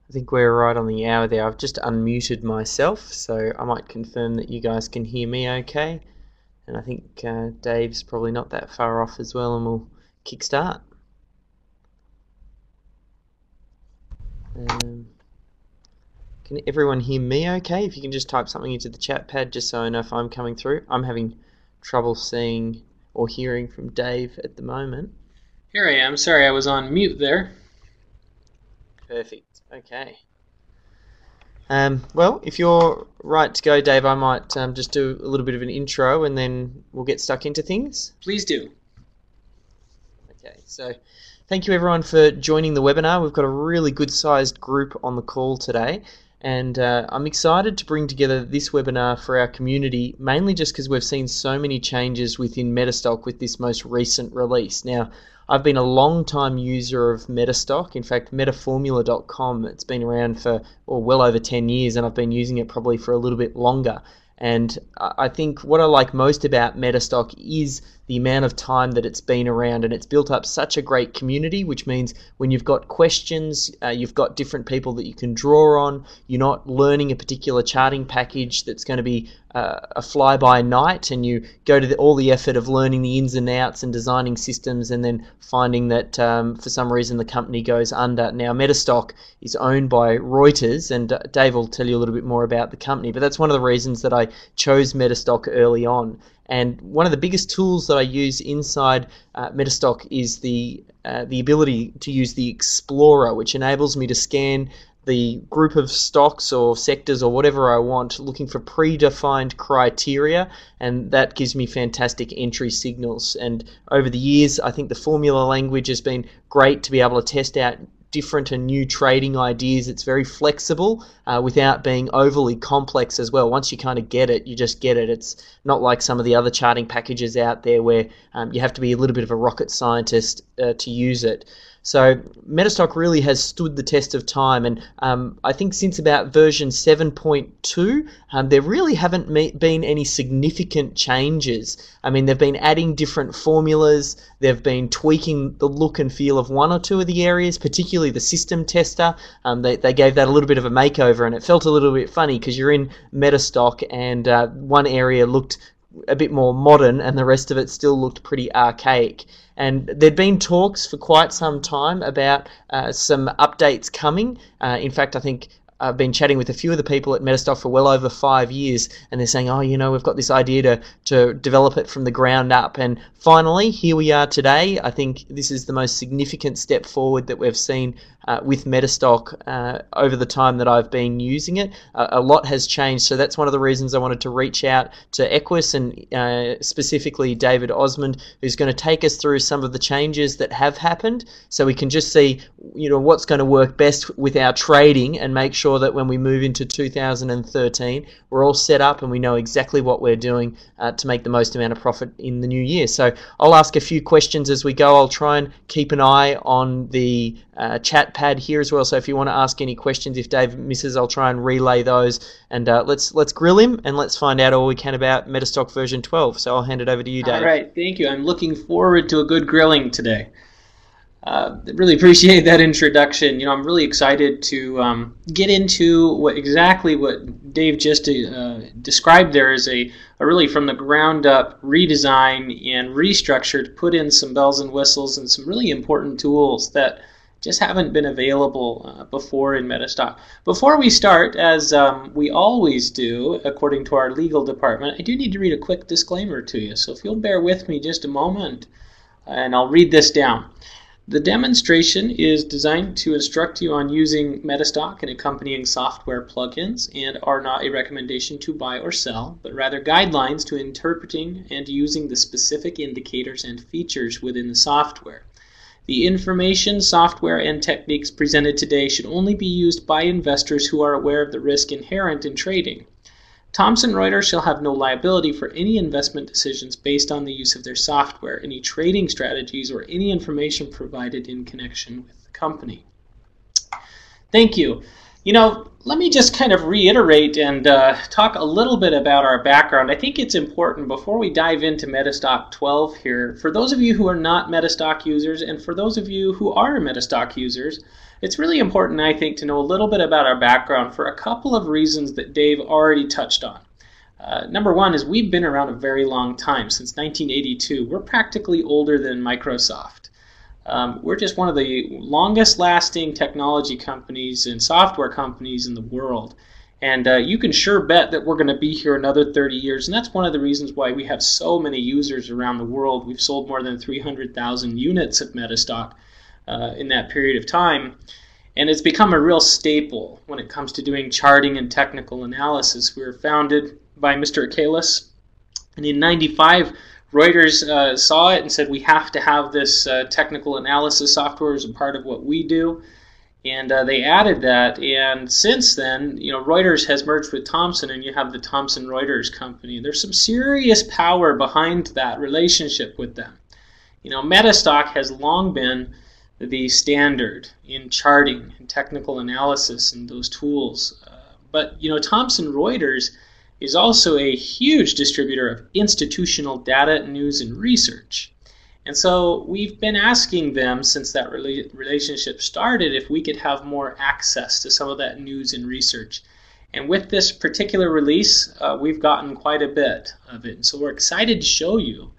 I think we're right on the hour there. I've just unmuted myself, so I might confirm that you guys can hear me okay. And I think Dave's probably not that far off as well, and we'll kickstart. Can everyone hear me okay? If you can just type something into the chat pad just so I know if I'm coming through. I'm having trouble seeing or hearing from Dave at the moment. Here I am. Sorry, I was on mute there. Perfect. Okay. Well, if you're right to go, Dave, I might just do a little bit of an intro and then we'll get stuck into things. Please do. Okay, so thank you everyone for joining the webinar. We've got a really good sized group on the call today, and I'm excited to bring together this webinar for our community, mainly just because we've seen so many changes within MetaStock with this most recent release. Now, I've been a long time user of MetaStock. In fact, metaformula.com, it's been around for well over 10 years, and I've been using it probably for a little bit longer. And I think what I like most about MetaStock is the amount of time that it's been around, and it's built up such a great community, which means when you've got questions, you've got different people that you can draw on. You're not learning a particular charting package that's going to be a fly-by-night, and you go to all the effort of learning the ins and outs and designing systems and then finding that for some reason the company goes under. Now, MetaStock is owned by Reuters, and Dave will tell you a little bit more about the company, but that's one of the reasons that I chose MetaStock early on. And one of the biggest tools that I use inside MetaStock is the ability to use the Explorer, which enables me to scan the group of stocks or sectors or whatever I want, looking for predefined criteria, and that gives me fantastic entry signals. And over the years, I think the formula language has been great to be able to test out different and new trading ideas. It's very flexible without being overly complex as well. Once you kind of get it, you just get it. It's not like some of the other charting packages out there where you have to be a little bit of a rocket scientist to use it. So MetaStock really has stood the test of time, and I think since about version 7.2 there really haven't been any significant changes. I mean, they've been adding different formulas, they've been tweaking the look and feel of one or two of the areas, particularly the system tester. They gave that a little bit of a makeover, and it felt a little bit funny because you're in MetaStock and one area looked a bit more modern and the rest of it still looked pretty archaic. And there'd been talks for quite some time about some updates coming. In fact, I think I've been chatting with a few of the people at MetaStock for well over 5 years, and they're saying, oh, you know, we've got this idea to develop it from the ground up. And finally, here we are today. I think this is the most significant step forward that we've seen with MetaStock over the time that I've been using it. A lot has changed, so that's one of the reasons I wanted to reach out to Equus and specifically David Osmond, who's going to take us through some of the changes that have happened, so we can just see, you know, what's going to work best with our trading and make sure that when we move into 2013, we're all set up and we know exactly what we're doing to make the most amount of profit in the new year. So I'll ask a few questions as we go. I'll try and keep an eye on the chat pad here as well, so if you want to ask any questions, if Dave misses, I'll try and relay those, and let's grill him and let's find out all we can about MetaStock version 12. So I'll hand it over to you, Dave. All right, thank you. I'm looking forward to a good grilling today. Really appreciate that introduction. You know, I'm really excited to get into exactly what Dave just described there as a really from the ground up redesign and restructure to put in some bells and whistles and some really important tools that just haven't been available before in MetaStock. Before we start, as we always do, according to our legal department, I do need to read a quick disclaimer to you. So if you'll bear with me just a moment, and I'll read this down. The demonstration is designed to instruct you on using MetaStock and accompanying software plugins and are not a recommendation to buy or sell, but rather guidelines to interpreting and using the specific indicators and features within the software. The information, software, and techniques presented today should only be used by investors who are aware of the risk inherent in trading. Thomson Reuters shall have no liability for any investment decisions based on the use of their software, any trading strategies, or any information provided in connection with the company. Thank you. Let me just kind of reiterate and talk a little bit about our background. I think it's important before we dive into MetaStock 12 here, for those of you who are not MetaStock users and for those of you who are MetaStock users, it's really important, I think, to know a little bit about our background for a couple of reasons that Dave already touched on. Number one is we've been around a very long time, since 1982. We're practically older than Microsoft. We're just one of the longest lasting technology companies and software companies in the world. And you can sure bet that we're going to be here another 30 years. And that's one of the reasons why we have so many users around the world. We've sold more than 300,000 units of MetaStock in that period of time. And it's become a real staple when it comes to doing charting and technical analysis. We were founded by Mr. Akalis. And in '95, Reuters saw it and said, we have to have this technical analysis software as a part of what we do. And they added that. And since then, Reuters has merged with Thomson, and you have the Thomson Reuters company. There's some serious power behind that relationship with them. MetaStock has long been the standard in charting and technical analysis and those tools. But Thomson Reuters is also a huge distributor of institutional data, news, and research. And so we've been asking them since that relationship started if we could have more access to some of that news and research. And with this particular release, we've gotten quite a bit of it. And so we're excited to show you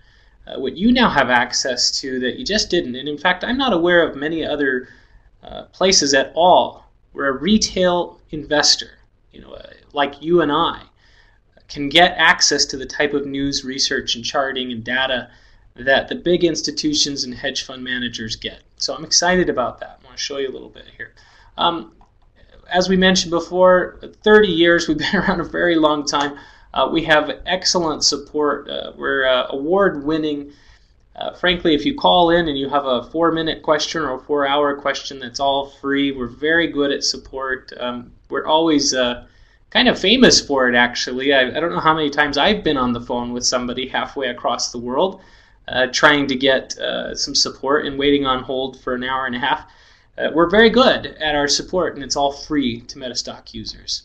what you now have access to that you just didn't. And in fact, I'm not aware of many other places at all where a retail investor, like you and I, can get access to the type of news, research, and charting and data that the big institutions and hedge fund managers get. So I'm excited about that. I want to show you a little bit here. As we mentioned before, 30 years, we've been around a very long time. We have excellent support. We're award-winning. Frankly, if you call in and you have a 4-minute question or a 4-hour question, that's all free. We're very good at support. We're always kind of famous for it, actually. I don't know how many times I've been on the phone with somebody halfway across the world trying to get some support and waiting on hold for an hour and a half. We're very good at our support, and it's all free to MetaStock users.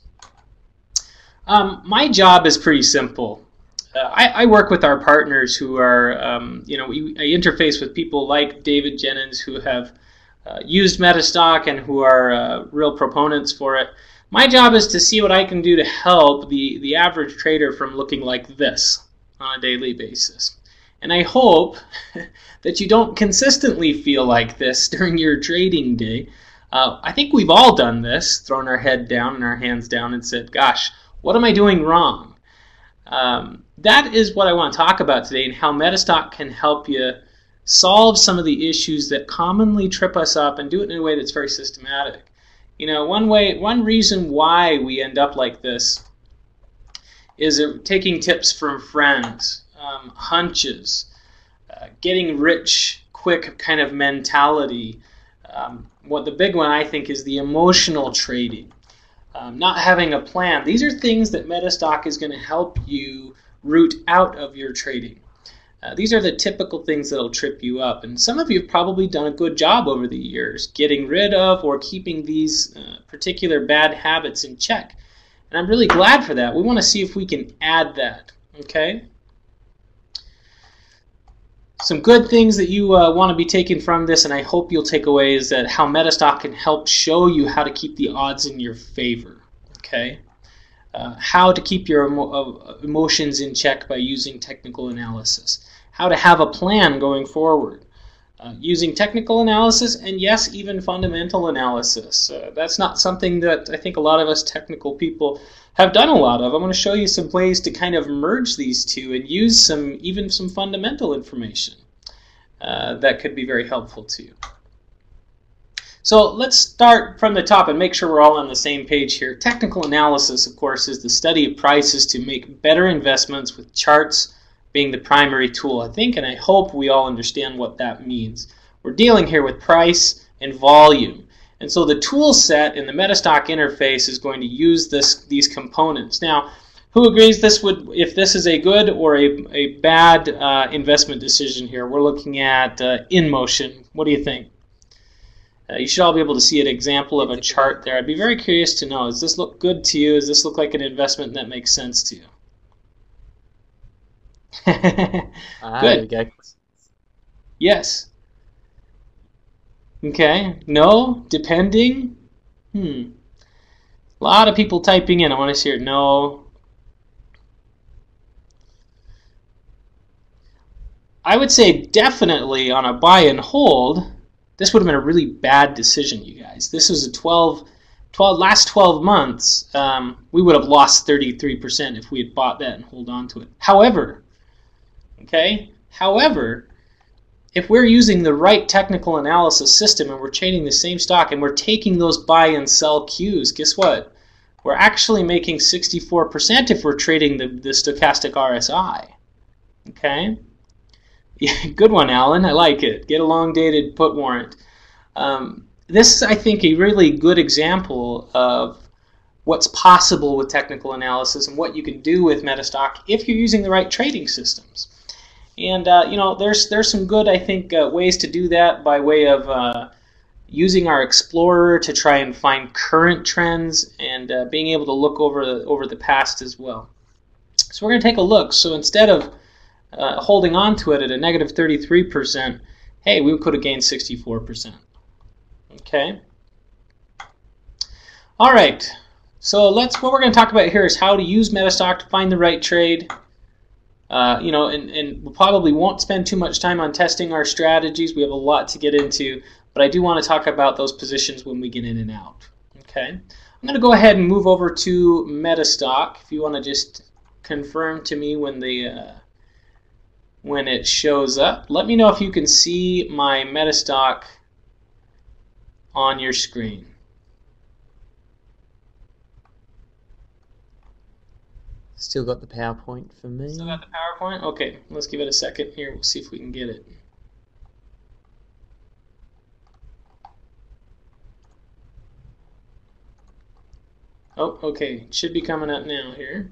My job is pretty simple. I work with our partners who are, I interface with people like David Jennings who have used MetaStock and who are real proponents for it. My job is to see what I can do to help the average trader from looking like this on a daily basis. And I hope that you don't consistently feel like this during your trading day. I think we've all done this, thrown our head down and our hands down and said, gosh, what am I doing wrong? That is what I want to talk about today, and how MetaStock can help you solve some of the issues that commonly trip us up and do it in a way that's very systematic. One reason why we end up like this is taking tips from friends, hunches, getting rich quick kind of mentality. What the big one I think is the emotional trading, not having a plan. These are things that MetaStock is going to help you root out of your trading. These are the typical things that will trip you up, and some of you have probably done a good job over the years getting rid of or keeping these particular bad habits in check. And I'm really glad for that. We want to see if we can add that, okay? Some good things that you want to be taking from this, and I hope you'll take away, is that how MetaStock can help show you how to keep the odds in your favor, okay? How to keep your emotions in check by using technical analysis. How to have a plan going forward. Using technical analysis and, yes, even fundamental analysis. That's not something that I think a lot of us technical people have done a lot of. I'm going to show you some ways to kind of merge these two and use even some fundamental information that could be very helpful to you. So let's start from the top and make sure we're all on the same page here. Technical analysis, of course, is the study of prices to make better investments, with charts being the primary tool, I think, and I hope we all understand what that means. We're dealing here with price and volume. And so the tool set in the MetaStock interface is going to use these components. Now, who agrees if this is a good or a bad investment decision here? We're looking at in motion. What do you think? You should all be able to see an example of a chart there. I'd be very curious to know, does this look good to you? Does this look like an investment that makes sense to you? Good. There we go. Yes. Okay. No? Depending? A lot of people typing in. I want to hear no. I would say definitely on a buy and hold, this would have been a really bad decision, you guys. This was a last 12 months, we would have lost 33% if we had bought that and hold on to it. However, if we're using the right technical analysis system and we're trading the same stock and we're taking those buy and sell cues, guess what? We're actually making 64% if we're trading the stochastic RSI. Okay? Good one, Alan. I like it. Get a long-dated put warrant. This is, I think, a really good example of what's possible with technical analysis and what you can do with MetaStock if you're using the right trading systems. And you know, there's some good, I think, ways to do that by way of using our Explorer to try and find current trends and being able to look over the past as well. So we're going to take a look. So instead of holding on to it at a negative 33%, hey, we could have gained 64%. Okay. All right. So what we're going to talk about here is how to use MetaStock to find the right trade. You know, and we probably won't spend too much time on testing our strategies. We have a lot to get into, but I do want to talk about those positions when we get in and out. Okay. I'm going to go ahead and move over to MetaStock. If you want to just confirm to me when it shows up. Let me know if you can see my MetaStock on your screen. Still got the PowerPoint for me. Still got the PowerPoint? Okay, let's give it a second here. We'll see if we can get it. Oh, okay. It should be coming up now here.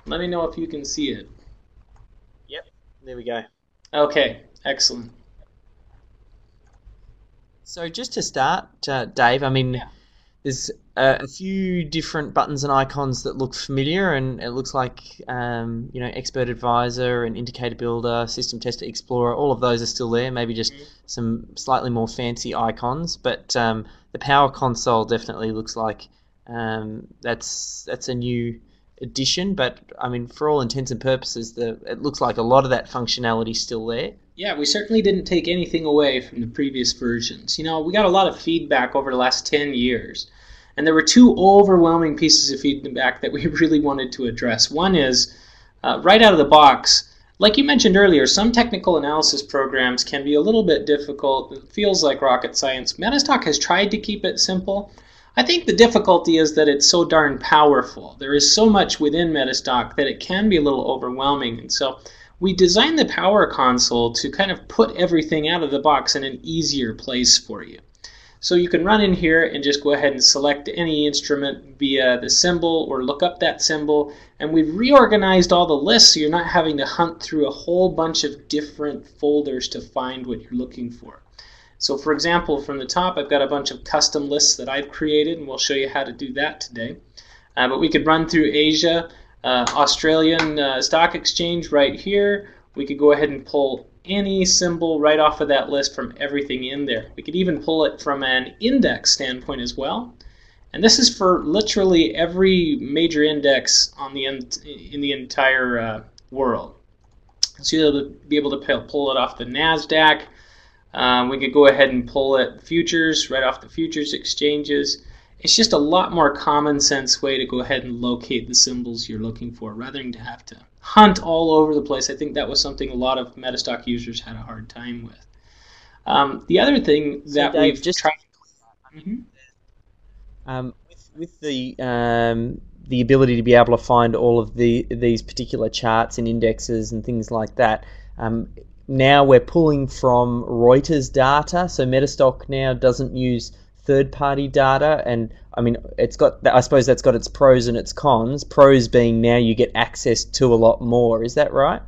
Let me know if you can see it. Yep, there we go. Okay, excellent. So just to start, Dave, I mean, there's a few different buttons and icons that look familiar, and it looks like, you know, Expert Advisor and Indicator Builder, System Tester Explorer, all of those are still there, maybe just some slightly more fancy icons, but the Power Console definitely looks like that's a new addition, but I mean, for all intents and purposes, it looks like a lot of that functionality is still there. Yeah, we certainly didn't take anything away from the previous versions. You know, we got a lot of feedback over the last 10 years, and there were two overwhelming pieces of feedback that we really wanted to address. One is, right out of the box, like you mentioned earlier, some technical analysis programs can be a little bit difficult. It feels like rocket science. MetaStock has tried to keep it simple. I think the difficulty is that it's so darn powerful. There is so much within MetaStock that it can be a little overwhelming, and so we designed the Power Console to kind of put everything out of the box in an easier place for you. So you can run in here and just go ahead and select any instrument via the symbol or look up that symbol, and we've reorganized all the lists so you're not having to hunt through a whole bunch of different folders to find what you're looking for. So for example, from the top, I've got a bunch of custom lists that I've created, and we'll show you how to do that today. But we could run through Asia, Australian Stock Exchange right here. We could go ahead and pull any symbol right off of that list from everything in there. We could even pull it from an index standpoint as well. And this is for literally every major index on in the entire world. So you'll be able to pull it off the NASDAQ. We could go ahead and pull it futures right off the futures exchanges. It's just a lot more common sense way to go ahead and locate the symbols you're looking for rather than to have to hunt all over the place. I think that was something a lot of MetaStock users had a hard time with. The other thing that Dave, we've just tried... with the ability to be able to find all of these particular charts and indexes and things like that, now we're pulling from Reuters data, so MetaStock now doesn't use third-party data, and I mean, I suppose that's got its pros and its cons. Pros being now you get access to a lot more. Is that right?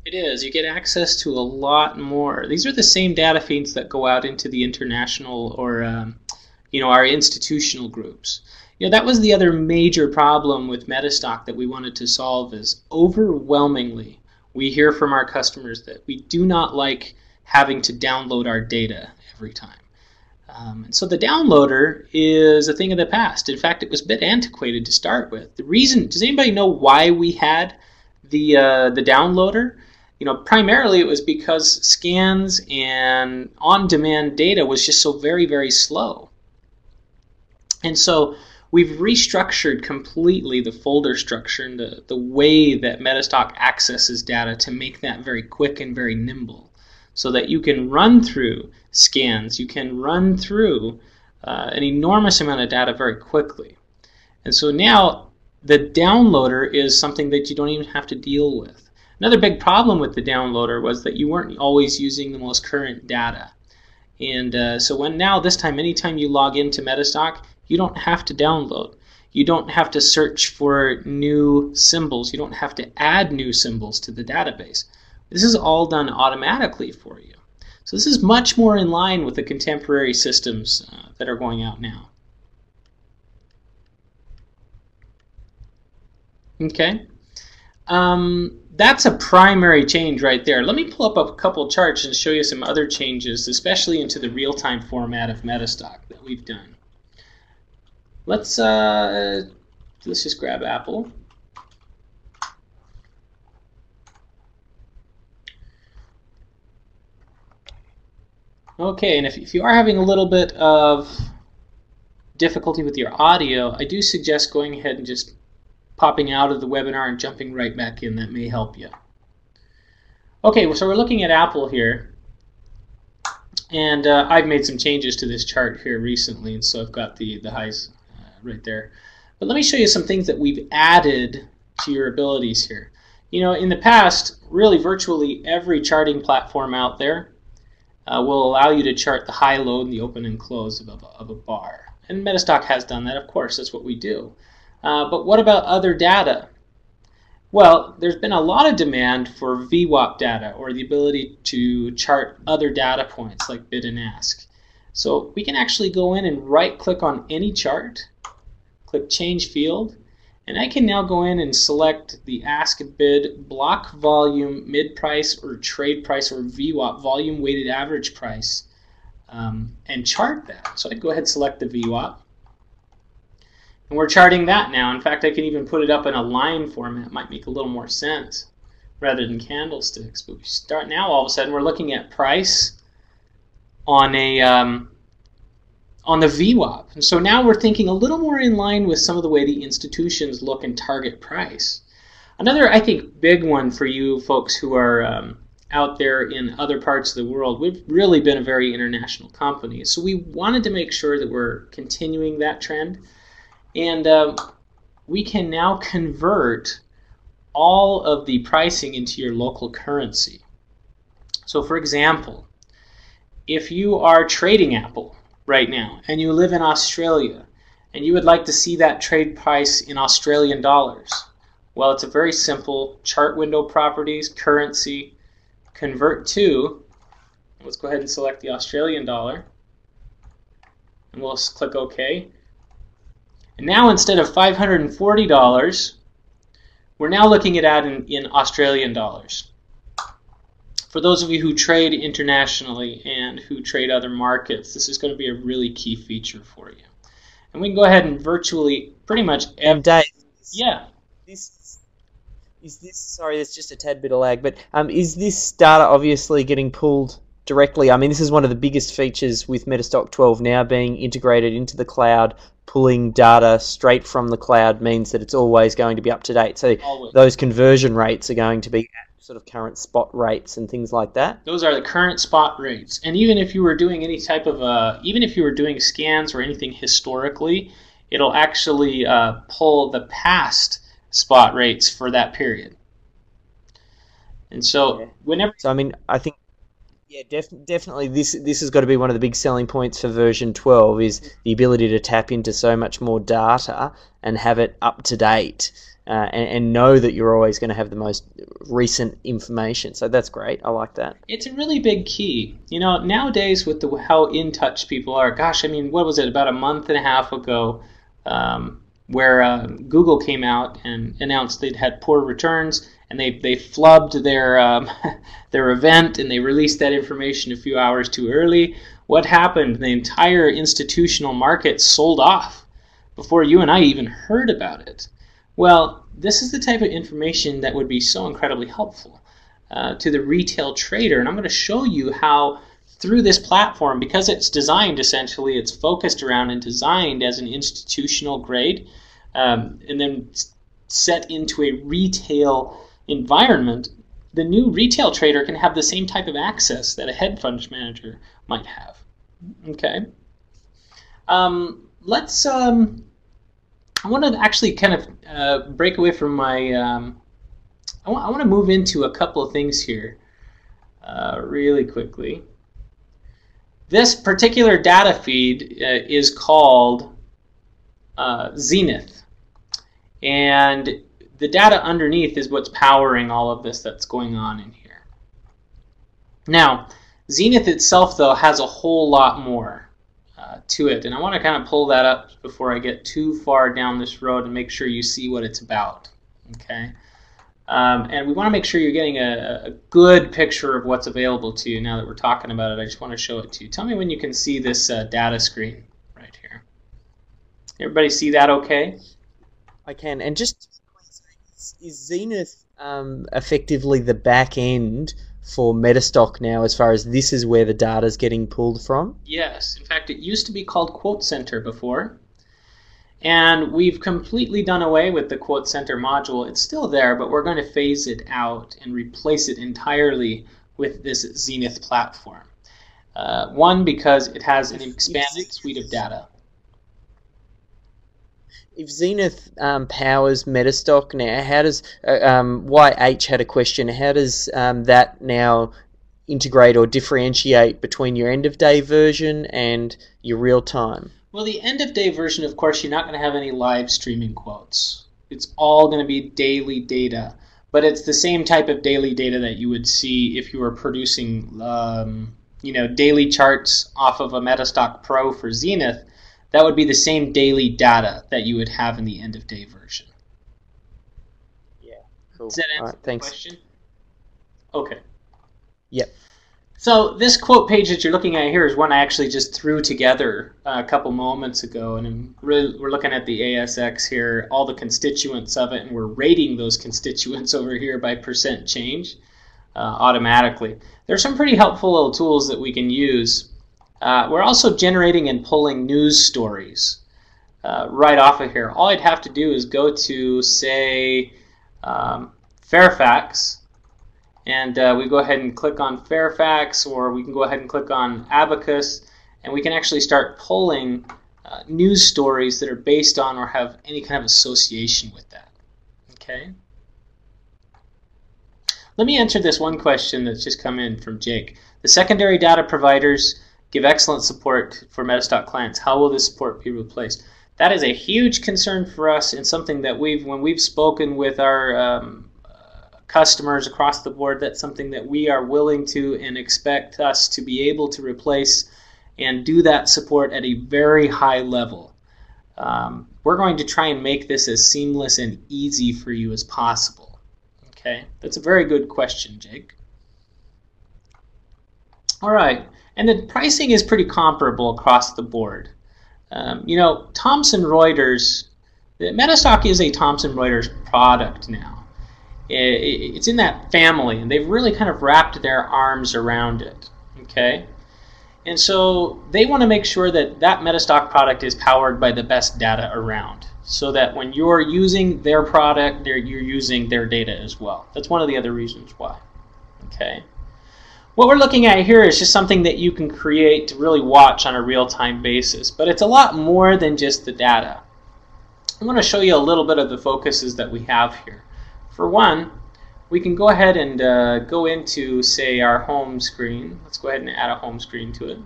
It is. You get access to a lot more. These are the same data feeds that go out into the international or our institutional groups. That was the other major problem with MetaStock that we wanted to solve. Is overwhelmingly we hear from our customers that we do not like having to download our data every time. And so the downloader is a thing of the past. In fact, it was a bit antiquated to start with. The reason, does anybody know why we had the downloader? Primarily it was because scans and on-demand data was just so very, very slow. And so we've restructured completely the folder structure and the way that MetaStock accesses data to make that very quick and very nimble, so that you can run through scans, you can run through an enormous amount of data very quickly. And so now the downloader is something that you don't even have to deal with. Another big problem with the downloader was that you weren't always using the most current data. And so anytime you log into MetaStock, you don't have to download. You don't have to search for new symbols. You don't have to add new symbols to the database. This is all done automatically for you. So this is much more in line with the contemporary systems that are going out now. Okay. That's a primary change right there. Let me pull up a couple charts and show you some other changes, especially into the real-time format of MetaStock that we've done. Let's just grab Apple. Okay, and if you are having a little bit of difficulty with your audio, I do suggest going ahead and just popping out of the webinar and jumping right back in. That may help you. Okay, so we're looking at Apple here, and I've made some changes to this chart here recently, and so I've got the highs right there. But let me show you some things that we've added to your abilities here. In the past, really virtually every charting platform out there will allow you to chart the high, low, and the open and close of a bar. And MetaStock has done that, of course. That's what we do. But what about other data? Well, there's been a lot of demand for VWAP data, or the ability to chart other data points like bid and ask. So we can actually go in and right-click on any chart, click Change Field, and I can now go in and select the Ask Bid Block Volume Mid Price or Trade Price or VWAP Volume Weighted Average Price and chart that. So I go ahead and select the VWAP. And we're charting that now. In fact, I can even put it up in a line format. It might make a little more sense rather than candlesticks. But we start now, all of a sudden, we're looking at price on the VWAP. And so now we're thinking a little more in line with some of the way the institutions look and target price. Another, I think, big one for you folks who are out there in other parts of the world, we've really been a very international company. So we wanted to make sure that we're continuing that trend. And we can now convert all of the pricing into your local currency. So for example, if you are trading Apple right now and you live in Australia and you would like to see that trade price in Australian dollars, well, it's a very simple chart window properties, currency, convert to, let's go ahead and select the Australian dollar, and we'll click OK. And now instead of $540, we're now looking at that in Australian dollars. For those of you who trade internationally and who trade other markets, this is going to be a really key feature for you. And we can go ahead and virtually pretty much every... Dave, yeah. Sorry, there's just a tad bit of lag, but is this data obviously getting pulled directly? I mean, this is one of the biggest features with MetaStock 12 now being integrated into the cloud. Pulling data straight from the cloud means that it's always going to be up to date. So always. Those Those conversion rates are going to be at sort of current spot rates and things like that. Those are the current spot rates. And even if you were doing any type of, even if you were doing scans or anything historically, it'll actually pull the past spot rates for that period. And so whenever... So I mean, I think, yeah, definitely this has got to be one of the big selling points for version 12 is the ability to tap into so much more data and have it up to date. and know that you're always going to have the most recent information. So that's great. I like that. It's a really big key. You know, nowadays with how in touch people are, gosh, I mean, what was it, about a month and a half ago, where Google came out and announced they'd had poor returns, and they flubbed their their event, and they released that information a few hours too early. What happened? The entire institutional market sold off before you and I even heard about it. Well, this is the type of information that would be so incredibly helpful to the retail trader, and I'm going to show you how through this platform, because it's designed essentially, it's focused around and designed as an institutional grade, and then set into a retail environment, the new retail trader can have the same type of access that a hedge fund manager might have. Okay. Let's. I want to actually kind of break away from my. I want to move into a couple of things here, really quickly. This particular data feed is called Zenith, and the data underneath is what's powering all of this that's going on in here. Now, Zenith itself, though, has a whole lot more to it, and I want to kind of pull that up before I get too far down this road and make sure you see what it's about. Okay, and we want to make sure you're getting a good picture of what's available to you now that we're talking about it. I just want to show it to you. Tell me when you can see this data screen right here. Everybody see that okay? I can. And just is Zenith effectively the back end for MetaStock now, as far as this is where the data is getting pulled from? Yes. In fact, it used to be called Quote Center before, and we've completely done away with the Quote Center module. It's still there, but we're going to phase it out and replace it entirely with this Zenith platform. One, because it has an expanded suite of data. If Zenith powers MetaStock now, how does YH had a question? How does that now integrate or differentiate between your end of day version and your real time? Well, the end of day version, of course, you're not going to have any live streaming quotes. It's all going to be daily data, but it's the same type of daily data that you would see if you were producing, daily charts off of a MetaStock Pro for Zenith. That would be the same daily data that you would have in the end-of-day version. Yeah, cool. Does that answer All right, thanks. the question? Okay. Yep. So this quote page that you're looking at here is one I actually just threw together a couple moments ago, and we're looking at the ASX here, all the constituents of it, and we're rating those constituents over here by percent change automatically. There's some pretty helpful little tools that we can use. We're also generating and pulling news stories right off of here. All I'd have to do is go to, say, Fairfax, and we go ahead and click on Fairfax, or we can go ahead and click on Abacus, and we can actually start pulling news stories that are based on or have any kind of association with that. Okay. Let me answer this one question that's just come in from Jake. The secondary data providers give excellent support for MetaStock clients. How will this support be replaced? That is a huge concern for us, and something that when we've spoken with our customers across the board, that's something that we are willing to and expect us to be able to replace and do that support at a very high level. We're going to try and make this as seamless and easy for you as possible. Okay, that's a very good question, Jake. All right. And the pricing is pretty comparable across the board. Thomson Reuters, MetaStock is a Thomson Reuters product now. It's in that family, and they've really kind of wrapped their arms around it. Okay, and so they want to make sure that that MetaStock product is powered by the best data around, so that when you're using their product, you're using their data as well. That's one of the other reasons why. Okay. What we're looking at here is just something that you can create to really watch on a real-time basis, but it's a lot more than just the data. I want to show you a little bit of the focuses that we have here. For one, we can go ahead and go into, say, our home screen. Let's go ahead and add a home screen to it.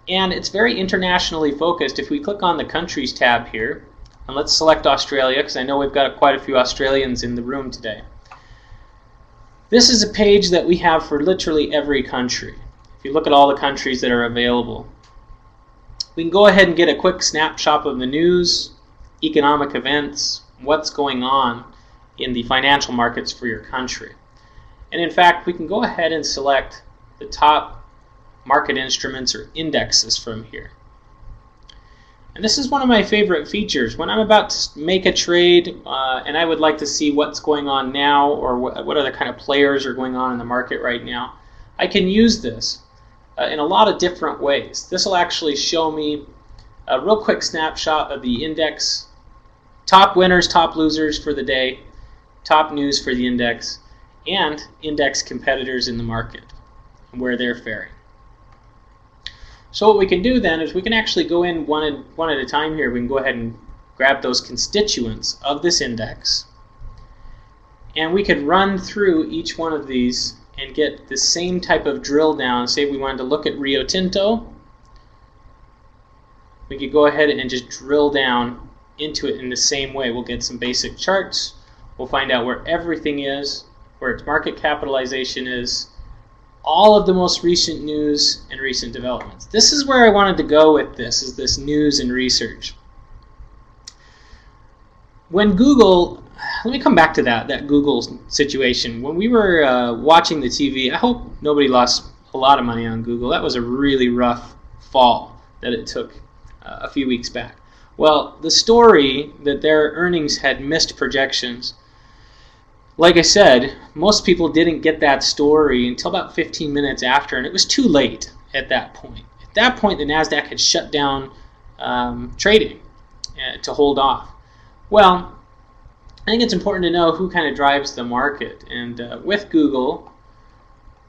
And it's very internationally focused. If we click on the countries tab here, and let's select Australia, because I know we've got quite a few Australians in the room today. This is a page that we have for literally every country. If you look at all the countries that are available, we can go ahead and get a quick snapshot of the news, economic events, what's going on in the financial markets for your country. And in fact, we can go ahead and select the top market instruments or indexes from here. And this is one of my favorite features. When I'm about to make a trade and I would like to see what's going on now, or what other kind of players are going on in the market right now, I can use this in a lot of different ways. This will actually show me a real quick snapshot of the index, top winners, top losers for the day, top news for the index, and index competitors in the market, and where they're faring. So what we can do then is we can actually go in one at a time here. We can go ahead and grab those constituents of this index, and we could run through each one of these and get the same type of drill down. Say we wanted to look at Rio Tinto, we could go ahead and just drill down into it in the same way. We'll get some basic charts. We'll find out where everything is, where its market capitalization is, all of the most recent news and recent developments. This is where I wanted to go with this, is this news and research. When Google, let me come back to that Google situation. When we were watching the TV, I hope nobody lost a lot of money on Google. That was a really rough fall that it took a few weeks back. Well, the story that their earnings had missed projections, like I said, most people didn't get that story until about 15 minutes after, and it was too late at that point. At that point, the NASDAQ had shut down trading to hold off. Well, I think it's important to know who kind of drives the market. And with Google,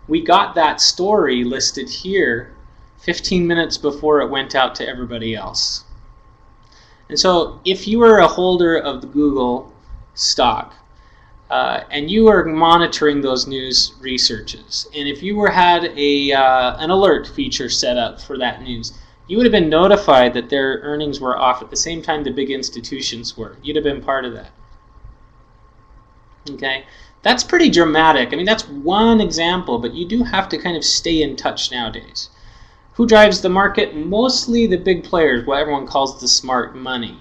we got that story listed here 15 minutes before it went out to everybody else. And so if you were a holder of the Google stock, and you are monitoring those news researches, and if you had an alert feature set up for that news, you would have been notified that their earnings were off at the same time the big institutions were. You'd have been part of that. Okay, that's pretty dramatic. I mean, that's one example, but you do have to kind of stay in touch nowadays. Who drives the market? Mostly the big players, what everyone calls the smart money.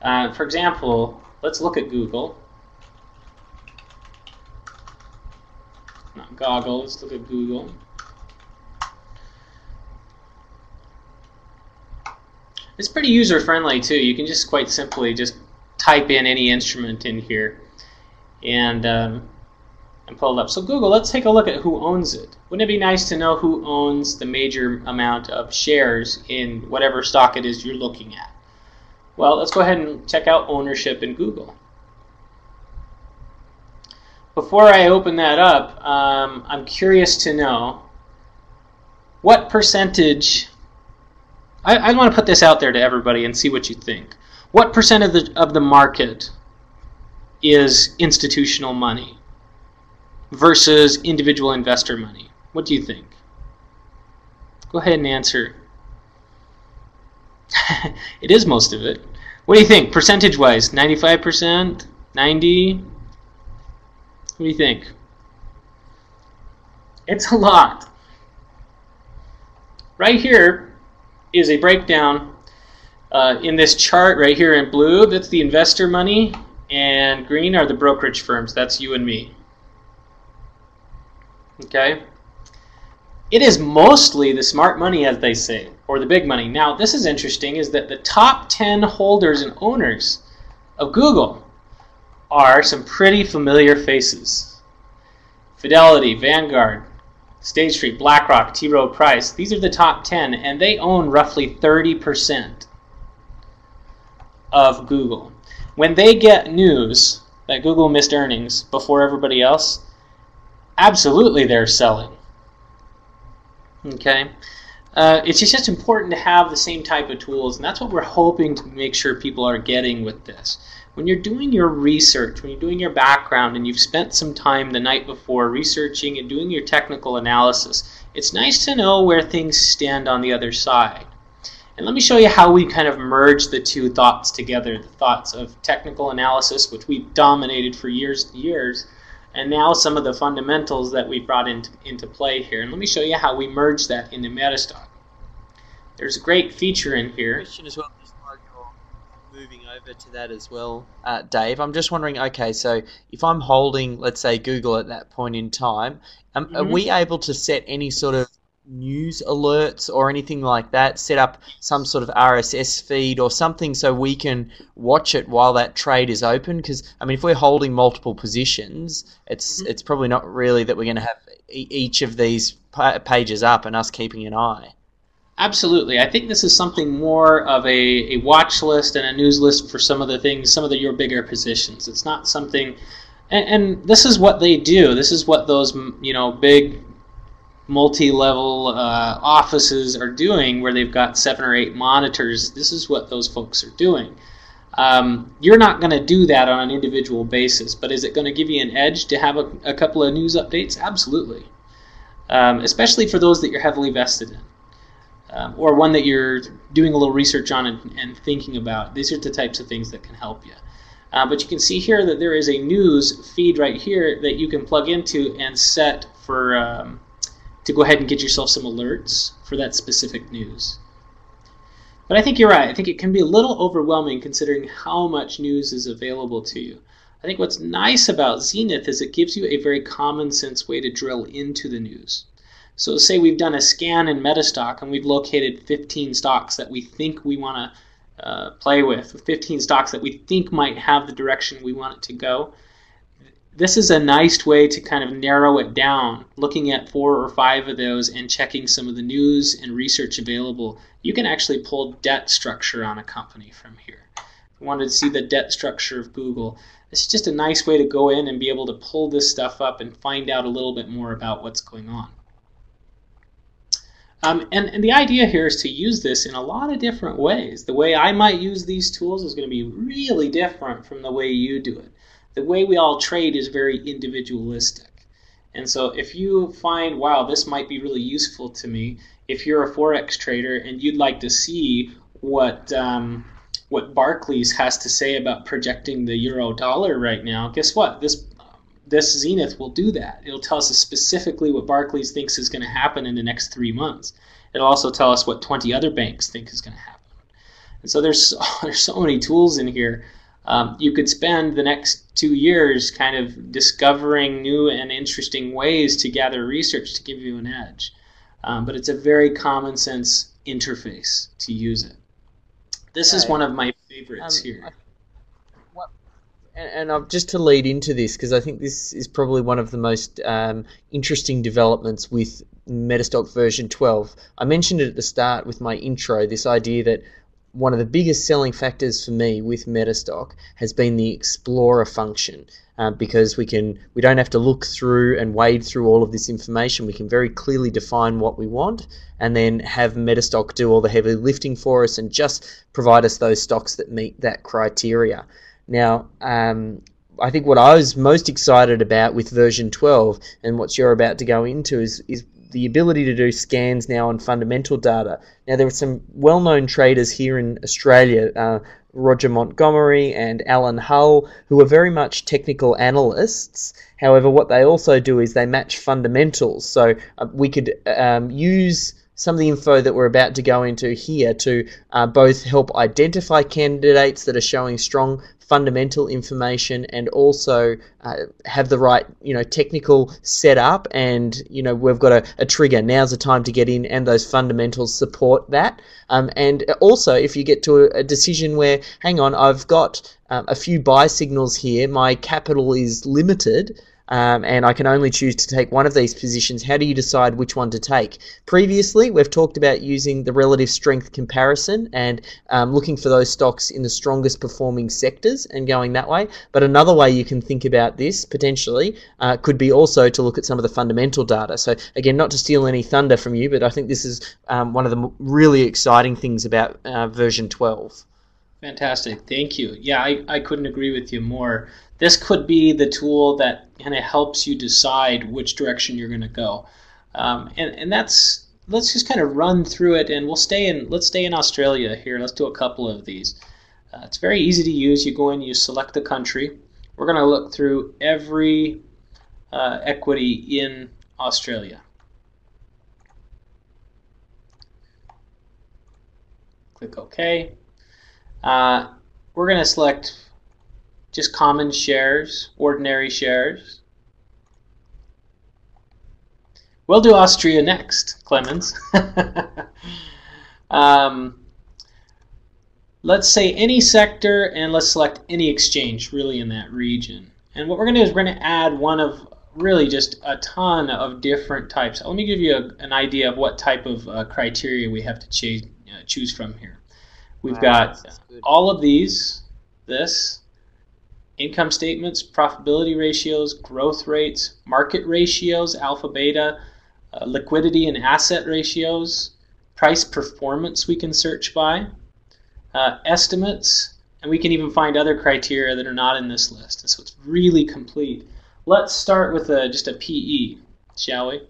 For example, let's look at Google. Not Goggle, let's look at Google. It's pretty user-friendly too. You can just quite simply just type in any instrument in here and pull it up. So Google, let's take a look at who owns it. Wouldn't it be nice to know who owns the major amount of shares in whatever stock it is you're looking at? Well, let's go ahead and check out ownership in Google. Before I open that up, I'm curious to know what percentage, I want to put this out there to everybody and see what you think. What percent of the market is institutional money versus individual investor money? What do you think? Go ahead and answer. It is most of it. What do you think, percentage-wise? 95%? 90%? What do you think? It's a lot. Right here is a breakdown in this chart right here in blue. That's the investor money, and green are the brokerage firms. That's you and me. Okay? It is mostly the smart money, as they say, or the big money. Now, this is interesting, is that the top 10 holders and owners of Google are some pretty familiar faces. Fidelity, Vanguard, State Street, BlackRock, T. Rowe Price. These are the top 10, and they own roughly 30% of Google. When they get news that Google missed earnings before everybody else, absolutely they're selling. Okay? It's just important to have the same type of tools, and that's what we're hoping to make sure people are getting with this. When you're doing your research, when you're doing your background, and you've spent some time the night before researching and doing your technical analysis, it's nice to know where things stand on the other side. And let me show you how we kind of merge the two thoughts together, the thoughts of technical analysis, which we've dominated for years and years, and now some of the fundamentals that we've brought into play here. And let me show you how we merge that into MetaStock. There's a great feature in here. Question as well, just while you're moving over to that as well, Dave. I'm just wondering, okay, so if I'm holding, let's say, Google at that point in time, are we able to set any sort of news alerts or anything like that, set up some sort of RSS feed or something so we can watch it while that trade is open? Because, I mean, if we're holding multiple positions, it's probably not really that we're going to have each of these pages up and us keeping an eye. Absolutely. I think this is something more of a watch list and a news list for some of the things, some of your bigger positions. It's not something, and this is what they do. This is what those, big multi-level offices are doing, where they've got 7 or 8 monitors. This is what those folks are doing. You're not going to do that on an individual basis, but is it going to give you an edge to have a couple of news updates? Absolutely. Especially for those that you're heavily vested in. Or one that you're doing a little research on and thinking about. These are the types of things that can help you. But you can see here that there is a news feed right here that you can plug into and set for to go ahead and get yourself some alerts for that specific news. But I think you're right. I think it can be a little overwhelming considering how much news is available to you. I think what's nice about Zenith is it gives you a very common sense way to drill into the news. So say we've done a scan in MetaStock and we've located 15 stocks that we think we want to play with 15 stocks that we think might have the direction we want it to go. This is a nice way to kind of narrow it down, looking at 4 or 5 of those and checking some of the news and research available. You can actually pull debt structure on a company from here. If you wanted to see the debt structure of Google, it's just a nice way to go in and be able to pull this stuff up and find out a little bit more about what's going on. And the idea here is to use this in a lot of different ways. The way I might use these tools is going to be really different from the way you do it. The way we all trade is very individualistic. And so if you find, wow, this might be really useful to me, if you're a Forex trader and you'd like to see what Barclays has to say about projecting the euro dollar right now, guess what? This Zenith will do that. It'll tell us specifically what Barclays thinks is going to happen in the next 3 months. It'll also tell us what 20 other banks think is going to happen. And so there's so many tools in here. You could spend the next 2 years kind of discovering new and interesting ways to gather research to give you an edge. But it's a very common sense interface to use it. This is one of my favorites here. And just to lead into this, because I think this is probably one of the most interesting developments with MetaStock version 12. I mentioned it at the start with my intro, this idea that one of the biggest selling factors for me with MetaStock has been the Explorer function, because we don't have to look through and wade through all of this information. We can very clearly define what we want and then have MetaStock do all the heavy lifting for us and just provide us those stocks that meet that criteria. Now, I think what I was most excited about with version 12 and what you're about to go into is the ability to do scans now on fundamental data. Now, there are some well-known traders here in Australia, Roger Montgomery and Alan Hull, who are very much technical analysts. However, what they also do is they match fundamentals. So we could use some of the info that we're about to go into here to both help identify candidates that are showing strong fundamental information and also have the right technical setup, and we've got a trigger. Now's the time to get in, and those fundamentals support that. And also, if you get to a decision where, hang on, I've got a few buy signals here, my capital is limited, and I can only choose to take one of these positions. How do you decide which one to take? Previously, we've talked about using the relative strength comparison and looking for those stocks in the strongest performing sectors and going that way. But another way you can think about this, potentially, could be also to look at some of the fundamental data. So again, not to steal any thunder from you, but I think this is one of the really exciting things about version 12. Fantastic. Thank you. Yeah, I couldn't agree with you more. This could be the tool that kind of helps you decide which direction you're going to go. And that's, let's just kind of run through it, and let's stay in Australia here. Let's do a couple of these. It's very easy to use. You go in, you select the country. We're going to look through every equity in Australia. Click OK. We're going to select just common shares, ordinary shares. We'll do Austria next, Clemens. Let's say any sector, and let's select any exchange really in that region. And what we're going to do is we're going to add one of really just a ton of different types. Let me give you an idea of what type of criteria we have to choose from here. We've got all of these, income statements, profitability ratios, growth rates, market ratios, alpha, beta, liquidity and asset ratios, price performance we can search by, estimates, and we can even find other criteria that are not in this list. So it's really complete. Let's start with just a PE, shall we?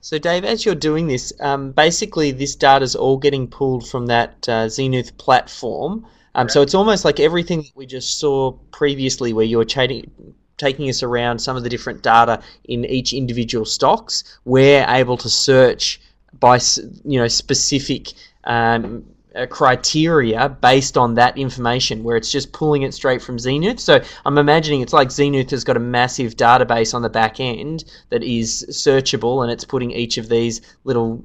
So Dave, as you're doing this, basically this data is all getting pulled from that XENITH platform. So it's almost like everything that we just saw previously, where you're taking us around some of the different data in each individual stocks. We're able to search by specific criteria based on that information, where it's just pulling it straight from XENITH. So I'm imagining it's like XENITH has got a massive database on the back end that is searchable, and it's putting each of these little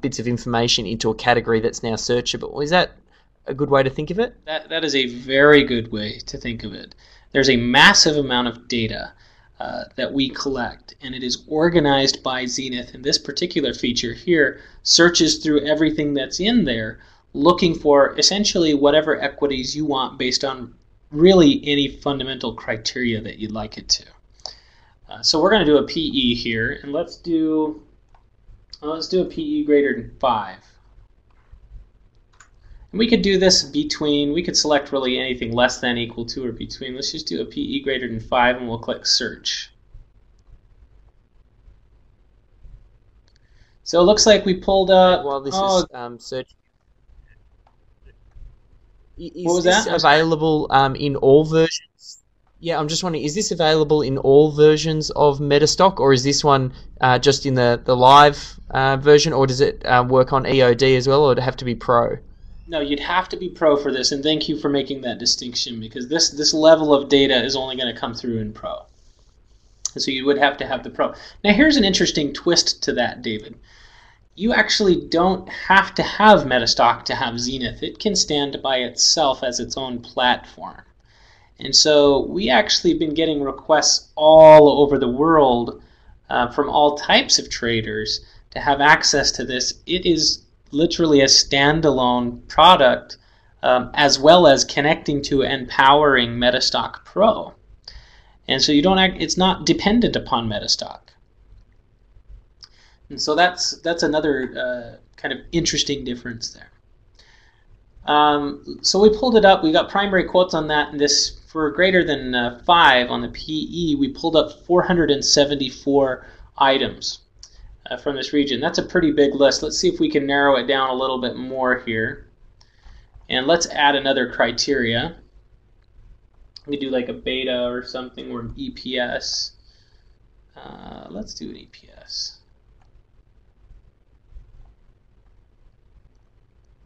bits of information into a category that's now searchable. Is that a good way to think of it? That is a very good way to think of it. There's a massive amount of data that we collect, and it is organized by XENITH. And this particular feature here searches through everything that's in there, looking for essentially whatever equities you want based on really any fundamental criteria that you'd like it to. So we're going to do a PE here, and let's do a PE greater than 5. And we could do this between, we could select really anything less than, equal to, or between. Let's just do a PE greater than 5, and we'll click search. So it looks like we pulled up. While this is search. Is this available in all versions? Yeah, I'm just wondering, is this available in all versions of MetaStock, or is this one just in the live version, or does it work on EOD as well, or does it have to be Pro? No, you'd have to be Pro for this, and thank you for making that distinction, because this level of data is only going to come through in Pro. So you would have to have the Pro. Now here's an interesting twist to that, David. You actually don't have to have MetaStock to have XENITH. It can stand by itself as its own platform. And so we actually have been getting requests all over the world from all types of traders to have access to this. It is literally a standalone product, as well as connecting to and powering MetaStock Pro. And so it's not dependent upon MetaStock. And so that's another kind of interesting difference there. So we pulled it up. We got primary quotes on that. And this, for greater than 5 on the PE, we pulled up 474 items from this region. That's a pretty big list. Let's see if we can narrow it down a little bit more here. And let's add another criteria. We do like a beta or something, or an EPS. Let's do an EPS.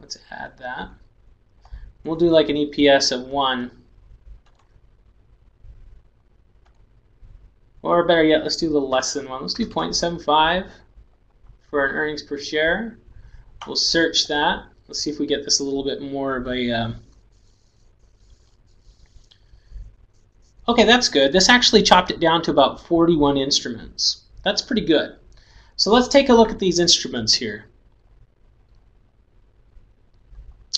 Let's add that. We'll do like an EPS of 1. Or better yet, let's do a little less than 1. Let's do 0.75 for an earnings per share. We'll search that. Let's see if we get this a little bit more of a... Okay, that's good. This actually chopped it down to about 41 instruments. That's pretty good. So let's take a look at these instruments here.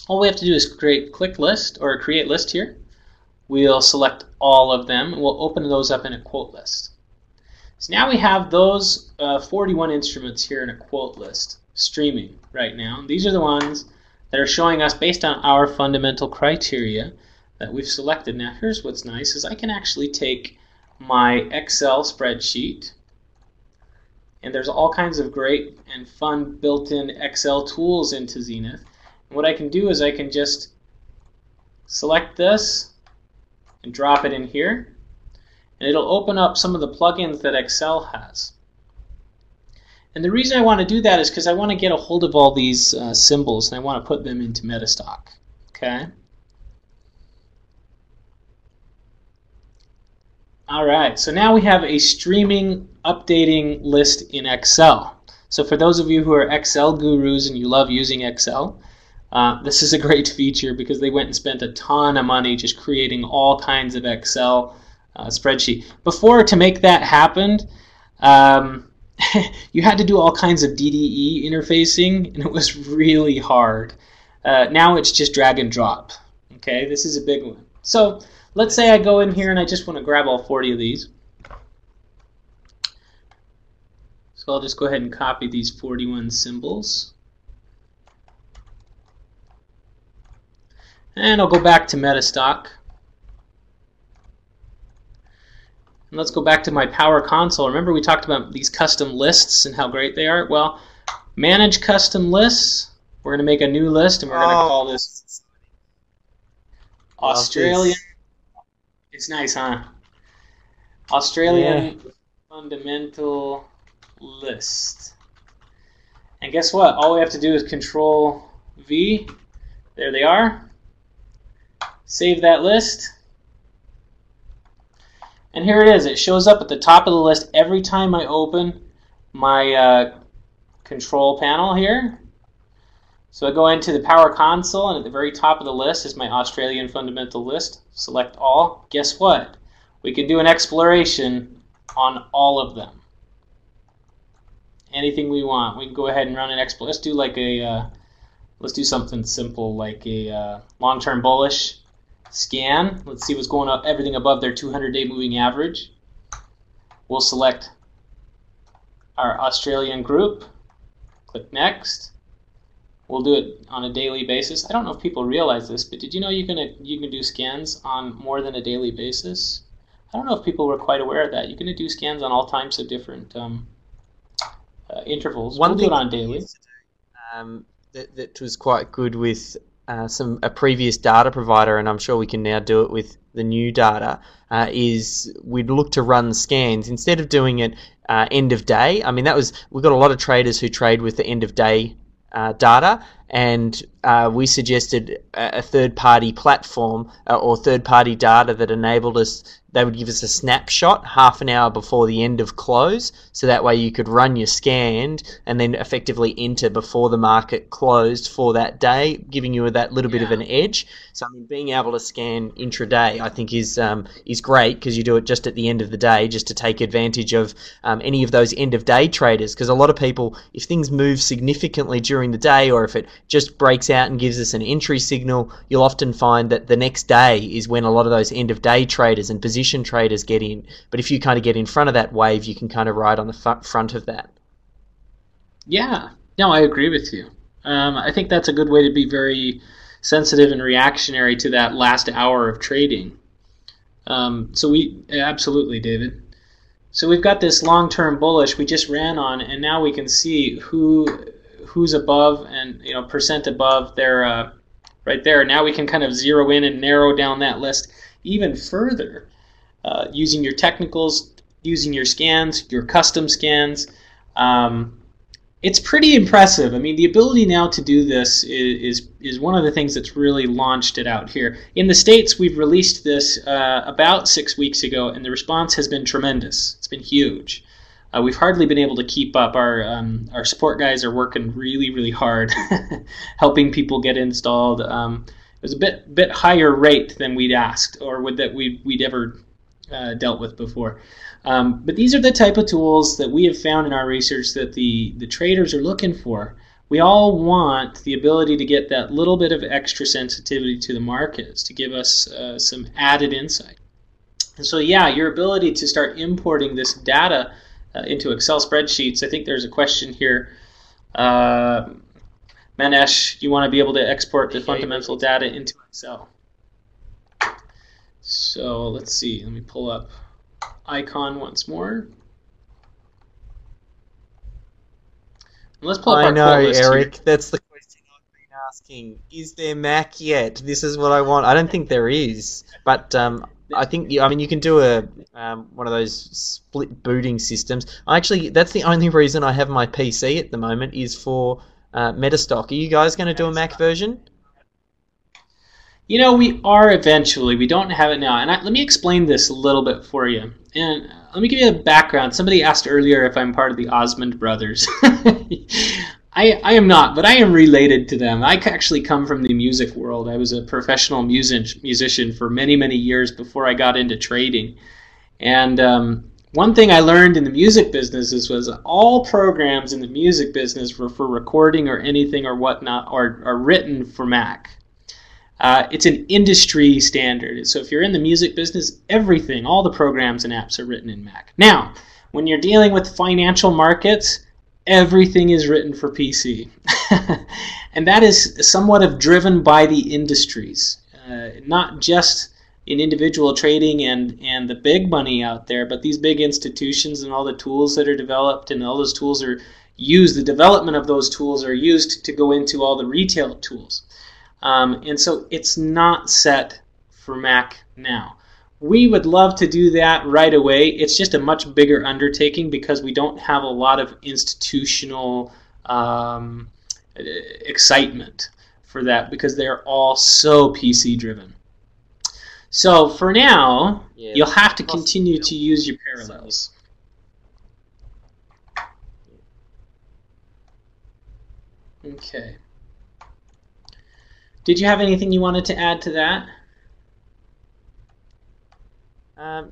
All we have to do is create list here. We'll select all of them, and we'll open those up in a quote list. So now we have those 41 instruments here in a quote list streaming right now. These are the ones that are showing us based on our fundamental criteria that we've selected. Now here's what's nice, is I can actually take my Excel spreadsheet And there's all kinds of great and fun built-in Excel tools into Zenith. And what I can do is I can just select this and drop it in here, and it'll open up some of the plugins that Excel has. And the reason I want to do that is because I want to get a hold of all these symbols, and I want to put them into MetaStock. Okay. All right, so now we have a streaming updating list in Excel. So for those of you who are Excel gurus and you love using Excel, this is a great feature because they went and spent a ton of money just creating all kinds of Excel spreadsheet. Before, to make that happen, you had to do all kinds of DDE interfacing, and it was really hard. Now it's just drag and drop. Okay, this is a big one. So let's say I go in here and I just want to grab all 40 of these. So I'll just go ahead and copy these 41 symbols. And I'll go back to MetaStock. And let's go back to my Power Console. Remember we talked about these custom lists and how great they are? Well, manage custom lists. We're going to make a new list and we're going to call this Australian. It's nice, huh? Australian fundamental list. And guess what? All we have to do is Control V. There they are. Save that list. And here it is. It shows up at the top of the list every time I open my control panel here. So I go into the Power Console, and at the very top of the list is my Australian fundamental list. Select all. Guess what? We can do an exploration on all of them. Anything we want. We can go ahead and run an exploration. Let's do like a let's do something simple like a long-term bullish scan. Let's see what's going on. Everything above their 200-day moving average. We'll select our Australian group. Click next. We'll do it on a daily basis. I don't know if people realize this, but did you know you can do scans on more than a daily basis? I don't know if people were quite aware of that. You can do scans on all types of different intervals. We'll do it on daily. That was quite good with a previous data provider, and I'm sure we can now do it with the new data, is we'd look to run scans instead of doing it end of day. I mean, we've got a lot of traders who trade with the end of day data, and we suggested a third-party platform or third-party data that enabled us. They would give us a snapshot half an hour before the end of close, so that way you could run your scan and then effectively enter before the market closed for that day, giving you that little bit of an edge. So I mean, being able to scan intraday, I think is great, because you do it just at the end of the day, just to take advantage of any of those end of day traders. Because a lot of people, if things move significantly during the day, or if it just breaks out and gives us an entry signal, you'll often find that the next day is when a lot of those end of day traders and position traders get in. But if you kind of get in front of that wave, you can kind of ride on the front of that. Yeah, no, I agree with you. I think that's a good way to be very sensitive and reactionary to that last hour of trading. Absolutely, David. So we've got this long-term bullish we just ran on, and now we can see who's above and percent above their right there. Now we can kind of zero in and narrow down that list even further using your technicals, using your scans, your custom scans. It's pretty impressive. I mean, the ability now to do this is one of the things that's really launched it out here. In the States, we've released this about 6 weeks ago, and the response has been tremendous. It's been huge. We've hardly been able to keep up. Our support guys are working really, really hard, helping people get installed. It was a bit higher rate than we'd asked, or that we'd ever dealt with before. But these are the type of tools that we have found in our research that the traders are looking for. We all want the ability to get that little bit of extra sensitivity to the markets to give us some added insight. And so, yeah, your ability to start importing this data into Excel spreadsheets. I think there's a question here. Manesh, you want to be able to export the fundamental data into Excel. So let's see. Let me pull up Icon once more. Let's pull up I our know, quote list here. Eric. That's the question I've been asking. Is there Mac yet? This is what I want. I don't think there is, but I think I mean you can do a one of those split booting systems. Actually, that's the only reason I have my PC at the moment is for MetaStock. Are you guys going to do a Mac version? You know, we are eventually. We don't have it now. And let me explain this a little bit for you. And let me give you a background. Somebody asked earlier if I'm part of the Osmond brothers. I am not, but I am related to them. I actually come from the music world. I was a professional musician for many, many years before I got into trading. And one thing I learned in the music business was all programs in the music business were for recording or anything or whatnot are written for Mac. It's an industry standard. So if you're in the music business, everything, all the programs and apps are written in Mac. Now, when you're dealing with financial markets, everything is written for PC. And that is somewhat of driven by the industries, not just in individual trading and the big money out there, but these big institutions and all the tools that are developed, and all those tools are used, the development of those tools are used to go into all the retail tools. And so it's not set for Mac now. We would love to do that right away. It's just a much bigger undertaking because we don't have a lot of institutional excitement for that because they're all so PC driven. So for now, you'll have to continue to use your parallels. Okay. Did you have anything you wanted to add to that?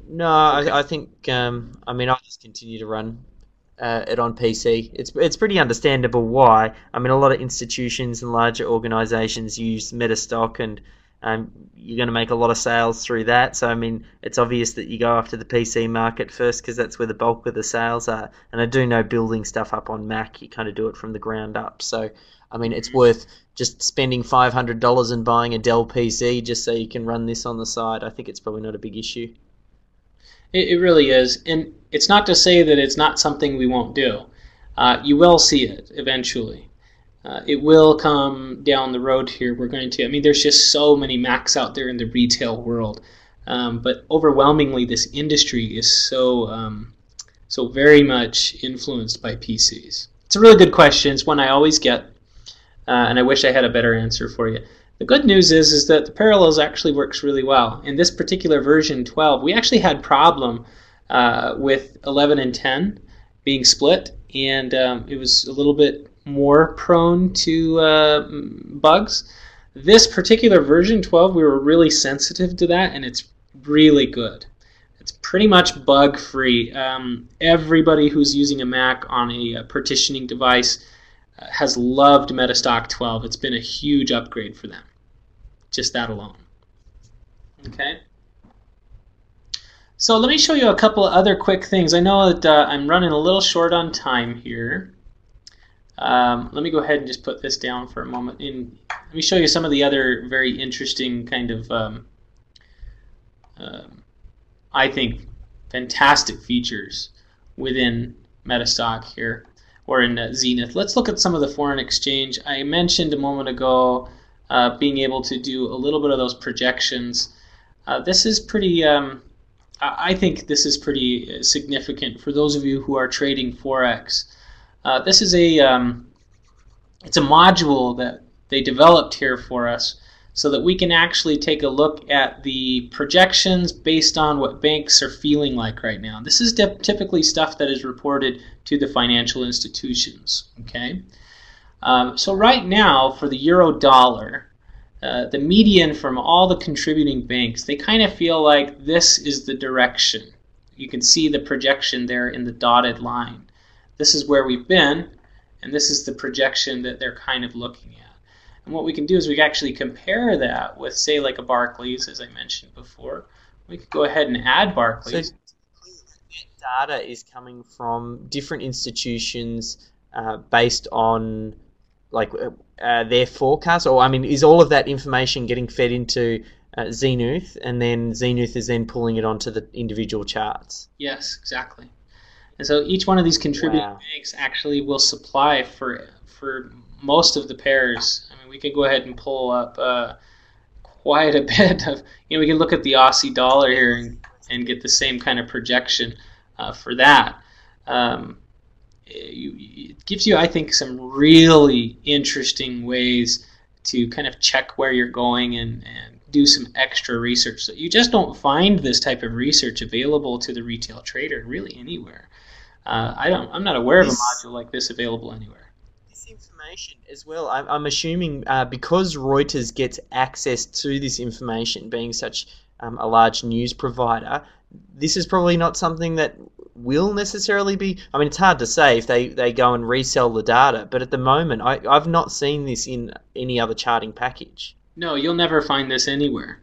No, I think I mean I'll just continue to run it on PC. It's pretty understandable why. I mean a lot of institutions and larger organisations use MetaStock, and you're going to make a lot of sales through that. So I mean it's obvious that you go after the PC market first because that's where the bulk of the sales are. And I do know building stuff up on Mac, you kind of do it from the ground up. So I mean it's worth just spending $500 and buying a Dell PC just so you can run this on the side. I think it's probably not a big issue. It really is, and it's not to say that it's not something we won't do. You will see it eventually. It will come down the road here. We're going to. I mean, there's just so many Macs out there in the retail world, but overwhelmingly, this industry is so very much influenced by PCs. It's a really good question. It's one I always get, and I wish I had a better answer for you. The good news is that the Parallels actually works really well. In this particular version 12, we actually had problem with 11 and 10 being split, and it was a little bit more prone to bugs. This particular version 12, we were really sensitive to that, and it's really good. It's pretty much bug-free. Everybody who's using a Mac on a partitioning device has loved MetaStock 12. It's been a huge upgrade for them. Just that alone. Okay. So let me show you a couple of other quick things. I know that I'm running a little short on time here. Let me go ahead and just put this down for a moment. Let me show you some of the other very interesting kind of, I think, fantastic features within MetaStock here, or in Zenith. Let's look at some of the foreign exchange. I mentioned a moment ago being able to do a little bit of those projections. This is pretty, I think this is pretty significant for those of you who are trading Forex. This is it's a module that they developed here for us so that we can actually take a look at the projections based on what banks are feeling like right now. This is typically stuff that is reported to the financial institutions. Okay, so right now for the euro dollar, the median from all the contributing banks, they kind of feel like this is the direction. You can see the projection there in the dotted line. This is where we've been, and this is the projection that they're kind of looking at. And what we can do is we can actually compare that with, say, like a Barclays, as I mentioned before. We could go ahead and add Barclays. So data is coming from different institutions based on like their forecast, or I mean, is all of that information getting fed into Zenith, and then Zenith is then pulling it onto the individual charts? Yes, exactly. And so each one of these contributing Wow. banks actually will supply for most of the pairs. I mean, we could go ahead and pull up quite a bit of, we can look at the Aussie dollar here and get the same kind of projection for that. It gives you, I think, some really interesting ways to kind of check where you're going and do some extra research. So you just don't find this type of research available to the retail trader really anywhere. I'm not aware of a module like this available anywhere. This information as well, I'm assuming because Reuters gets access to this information, being such a large news provider, this is probably not something that will necessarily be, I mean, it's hard to say if they go and resell the data, but at the moment I've not seen this in any other charting package. No, you'll never find this anywhere.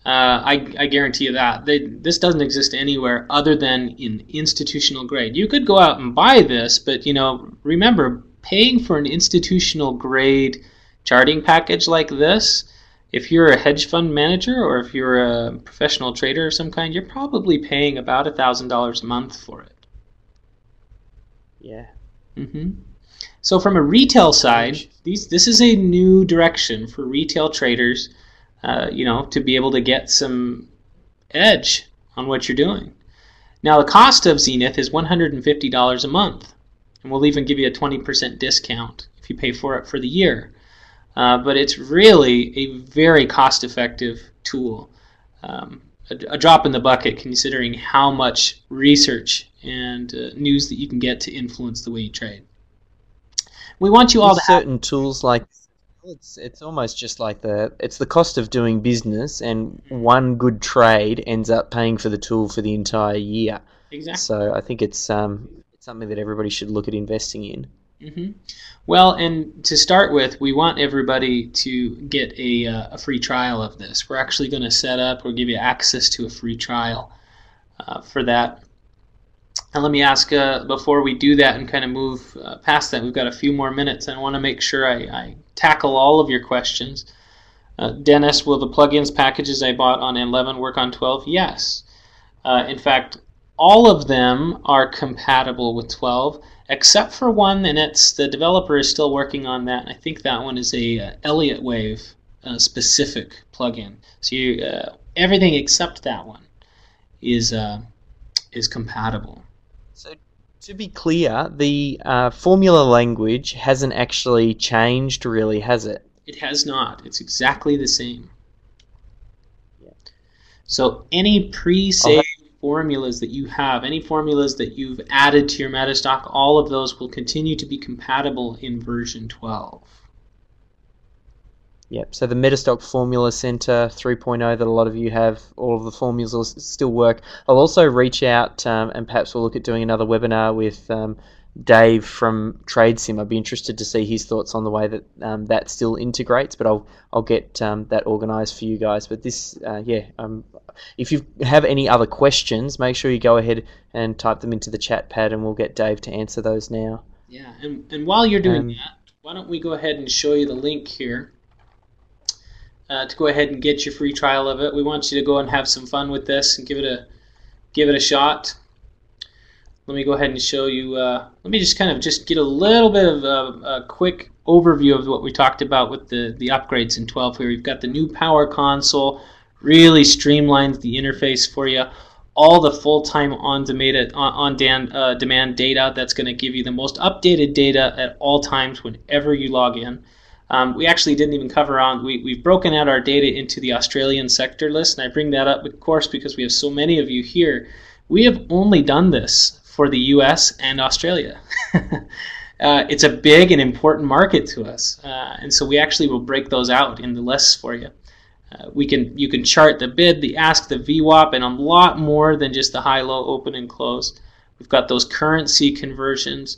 I guarantee you that. This doesn't exist anywhere other than in institutional grade. You could go out and buy this, but remember, paying for an institutional grade charting package like this, if you're a hedge fund manager or if you're a professional trader of some kind, you're probably paying about $1,000 a month for it. Yeah. So from a retail side, this is a new direction for retail traders, to be able to get some edge on what you're doing. Now the cost of Zenith is $150 a month, and we'll even give you a 20% discount if you pay for it for the year. But it's really a very cost-effective tool, a drop in the bucket considering how much research and news that you can get to influence the way you trade. We want you all to have certain tools like it's almost just like it's the cost of doing business, and one good trade ends up paying for the tool for the entire year. Exactly. So I think it's something that everybody should look at investing in. Well, and to start with, we want everybody to get a free trial of this. We're actually going to set up or give you access to a free trial for that. And let me ask, before we do that and kind of move past that, we've got a few more minutes, and I want to make sure I tackle all of your questions. Dennis, will the plugins packages I bought on 11 work on 12? Yes. In fact, all of them are compatible with 12, except for one, and it's the developer is still working on that. And I think that one is a Elliott Wave specific plugin. So everything except that one is compatible. So to be clear, the formula language hasn't actually changed, really, has it? It has not. It's exactly the same. Yeah. So any pre-saved formulas that you have, any formulas that you've added to your MetaStock, all of those will continue to be compatible in version 12. Yep, so the MetaStock Formula Center 3.0 that a lot of you have, all of the formulas will still work. I'll also reach out and perhaps we'll look at doing another webinar with Dave from TradeSim. I'd be interested to see his thoughts on the way that that still integrates, but I'll get that organized for you guys. But this, if you have any other questions, make sure you go ahead and type them into the chat pad, and we'll get Dave to answer those now. Yeah, and while you're doing that, why don't we go ahead and show you the link here to go ahead and get your free trial of it. We want you to go and have some fun with this and give it a shot. Let me go ahead and show you, let me just kind of get a little bit of a quick overview of what we talked about with the upgrades in 12 here. We've got the new Power Console, really streamlines the interface for you. All the full-time on-demand data that's going to give you the most updated data at all times whenever you log in. We actually didn't even cover on, we've broken out our data into the Australian sector list, and I bring that up, of course, because we have so many of you here. We have only done this for the US and Australia. It's a big and important market to us, and so we actually will break those out in the lists for you. You can chart the bid, the ask, the VWAP, and a lot more than just the high, low, open, and close. We've got those currency conversions,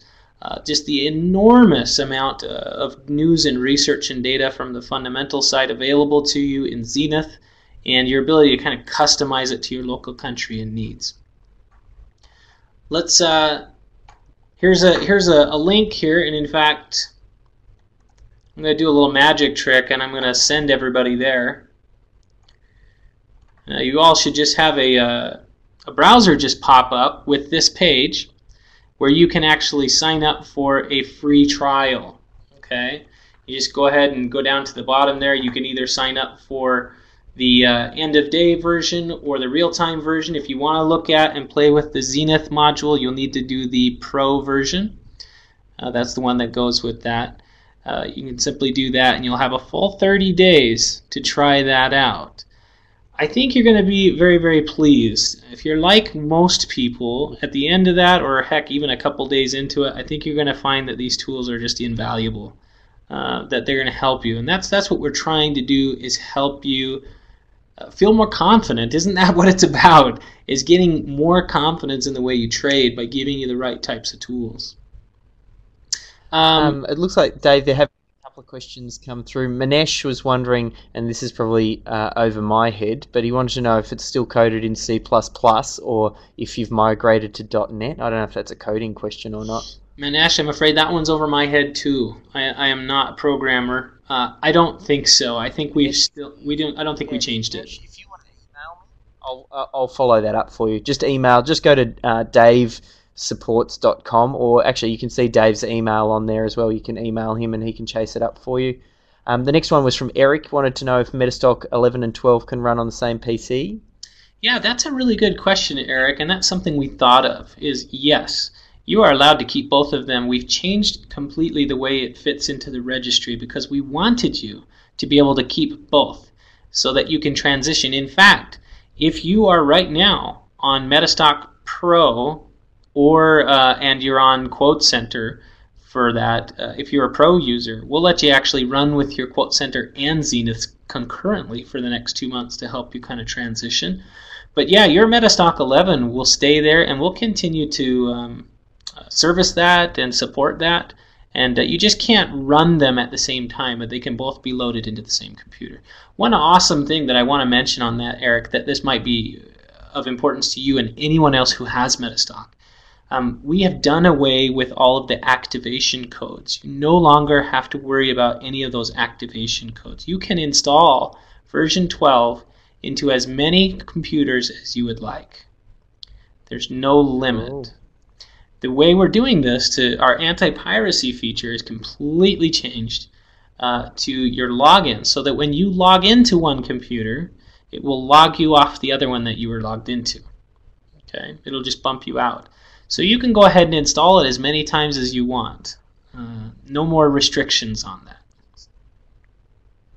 just the enormous amount of news and research and data from the fundamental side available to you in Zenith, and your ability to kind of customize it to your local country and needs. Let's here's a link here, and in fact, I'm going to do a little magic trick, and I'm going to send everybody there. You all should just have a browser just pop up with this page, where you can actually sign up for a free trial. Okay, you just go ahead and go down to the bottom there. You can either sign up for the end of day version or the real-time version. If you want to look at and play with the XENITH module, you'll need to do the Pro version. That's the one that goes with that. You can simply do that and you'll have a full 30 days to try that out. I think you're going to be very, very pleased. If you're like most people, at the end of that, or heck, even a couple days into it, I think you're going to find that these tools are just invaluable, that they're going to help you. And that's what we're trying to do, is help you feel more confident. Isn't that what it's about? Is getting more confidence in the way you trade by giving you the right types of tools. It looks like, Dave, there have been a couple of questions come through. Manesh was wondering, and this is probably over my head, but he wanted to know if it's still coded in C++ or if you've migrated to .NET. I don't know if that's a coding question or not. Manesh, I'm afraid that one's over my head too. I am not a programmer. I don't think so. I think we don't. I don't think we changed it. If you want to email me, I'll follow that up for you. Just email. Just go to davesupports.com, or actually you can see Dave's email on there as well. You can email him and he can chase it up for you. The next one was from Eric. Wanted to know if MetaStock 11 and 12 can run on the same PC. Yeah, that's a really good question, Eric, and that's something we thought of. Is yes. You are allowed to keep both of them. We've changed completely the way it fits into the registry because we wanted you to be able to keep both so that you can transition. In fact, if you are right now on MetaStock Pro or and you're on Quote Center for that, if you're a Pro user, we'll let you actually run with your Quote Center and XENITH concurrently for the next 2 months to help you kind of transition. But yeah, your MetaStock 11 will stay there, and we'll continue to service that and support that, and you just can't run them at the same time, but they can both be loaded into the same computer. One awesome thing that I want to mention on that, Eric, that this might be of importance to you and anyone else who has MetaStock. We have done away with all of the activation codes. You no longer have to worry about any of those activation codes. You can install version 12 into as many computers as you would like. There's no limit. Oh. The way we're doing this, to our anti-piracy feature, is completely changed to your login, so that when you log into one computer, it will log you off the other one that you were logged into. Okay, it'll just bump you out. So you can go ahead and install it as many times as you want. No more restrictions on that.